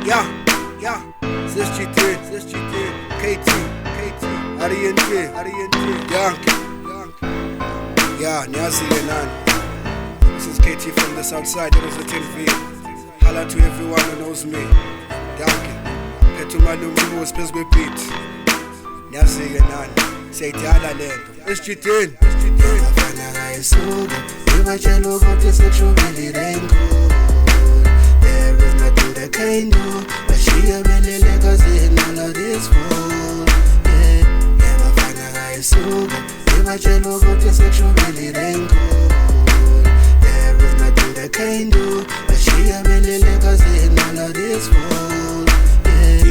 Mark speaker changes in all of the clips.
Speaker 1: Yeah, SGT, KT, RNT, Yankee. Yeah, niyazi-ke nani. This is KT from the south side, representing V. Holla to everyone who knows me. Yankee. Phethu malume ubusi phezu kwe-beat. Niyazi-ke nani. Siyayidala lento. SGT.
Speaker 2: Abafana ngayisuka ngibatshela ukuthi sekushubile raincoat. There is nothing they can do. Bashiya belele kazini all of this fool. Abafana ngayisuka ngibatshela ukuthi sekushubile raincoat. There is nothing they can do. Bashiya belele kazini all of this fool.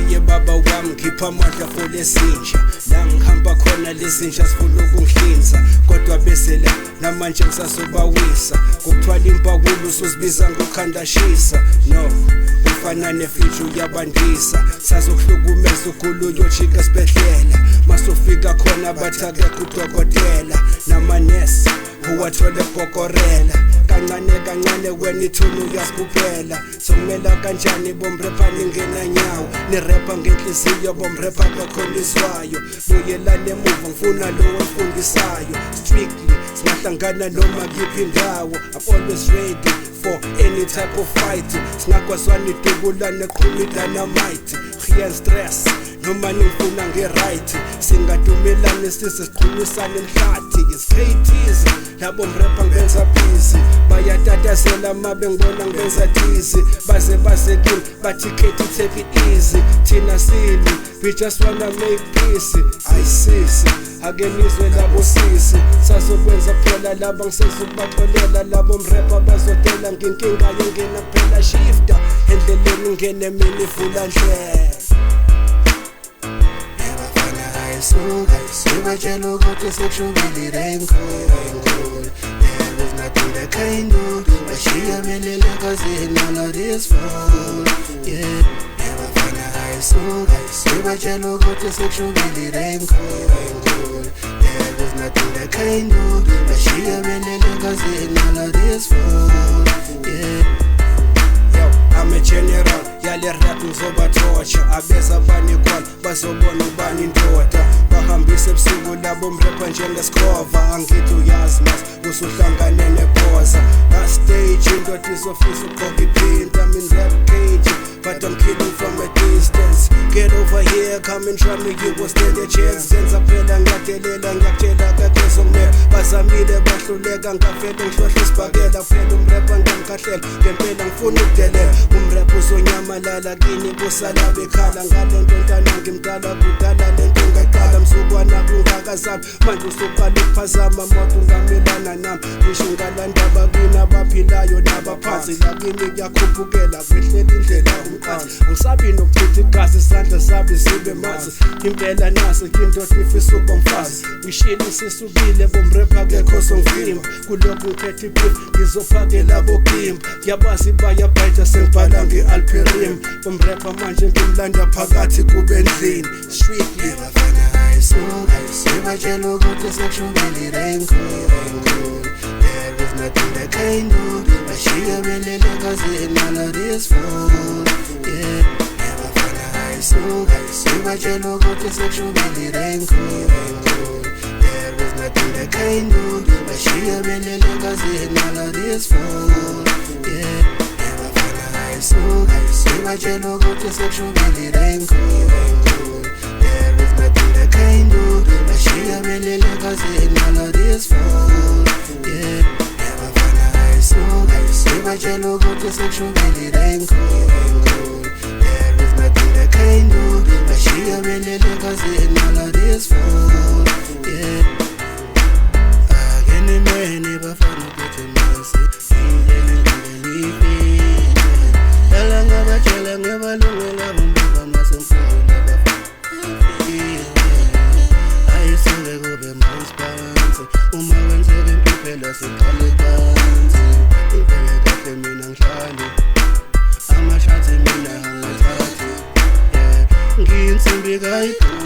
Speaker 1: Iye baba wami ngipha amandla for lesinja. La ngihamba khona lezinja sifuna ukungihlinza. Kodwa bese la namanje ngisasobawisa. Ngokuthwala impakulu usuzibiza ngokhandashisa. No, ufana nefithi uyabandisa. Sazokuhlukumeza ugulu uyojika esibhedlela. Masufika khona bathake kudokotela. Namanesi uwathole bhokorela. Kancane wena ithunu uyasikuphela. Sokumela kanjani bomrepa ningena nyawo. Nirepa ngenhliziyo bomrepa bakholiswayo. Buyelane emuva ngifuna lo ofundisayo. Strictly singahlangana noma kuyiphi indawo. I'm always ready for any type of fight. Singakwazwana idubulane qhumilana might. Rien stress noma nifuna nge-right. Singadumelane sisiqhumisane emhlathi. It's KTs labo mrepa ngenza busy. Bayatatasela mabe ngibona ngenza dizzy. Baze kimi bathi KT take it easy. Thina sili we just wanna make peace. Ayisisi ake nizwe labo sisi. Sazokwenza phela laba ngisezukubatholela. Labo mrepa bazotela nginkinga yengena phela shifter. Endleleni ngene mina ifula ndlela.
Speaker 2: Ngibatshela ukuthi sekushubile raincoat. There is nothing they can do. Bashiya belele kazini all of this fool. Abafana ngayisuka ngibatshela ukuthi sekushubile raincoat. There is nothing they can do. Bashiya belele kazini all of this fool.
Speaker 1: I'm a general, yale rap ngizobathotsha. Abeza banekhwala bazobona ubani indoda. Bahambise ebusuku labo mrepa njengesikhova. Angithi uyazi mas usuhlangane nephoza. Stage indoda izofisa ukugqoka iphinta. I'm in rap cage but I'm killing from a distance. Get over here, come and try me, you will stand a chance. Senza phela ngiyadelela ngiyakutshela kade zongimela. Bazamile bahluleka ngafela ngihlohla isibhakela. Phela umrepa ngiyamkhahlela ngempela ngifuna ukudelela. Umrepa uzonyamalala kini kusala bekhala. Ngalento ntana ngimdala kudala lento ngaqala. Mzukwana kungakazami manje usuqala ukuphazama. Moto ungamelana nami ngisho ngalandaba kwini abaphilayo nabaphansi. Lakini kuyakhuphukela kwehlela indlela umqansi. Angisabi nokuchitha igazi isandla sabi sibe manzi. Impela nasi kindoda ifisa ukuba mfazi. Ngishilo sisukile bomrepa kekho songivimba. Kulokhu ngikhetha iphupho ngizophakela bokimba. Yabazi bayabhayitha sengibhala nge-alperim. Bomrepa manje ngimlanda phakathi kube endlini. Strictly
Speaker 2: Abafana ngayisuka ngibatshela ukuthi sekushubile raincoat. There is nothing they can do. Bashiya belele kazini all of this fool. Abafana ngayisuka ngibatshela ukuthi sekushubile raincoat. There is nothing they can do. Bashiya belele kazini all of this fool. Abafana ngayisuka ngibatshela ukuthi sekushubile raincoat. There is nothing they can do. Bashiya belele kazini all of this fool. Abafana ngayisuka ngibatshela ukuthi sekushubile raincoat. There is nothing they can do. Bashiya belele kazini all of this fool. Akenimene bafana ukuthi mase Yala ngabatshela ngebalungela bomba masemfuna ayisuke kube transparency. Uma wenzeka impilo siqale phansi. Impela kahle mina ngihlali amashathi mina angathathi. Ngiyinsimbi kayiphuma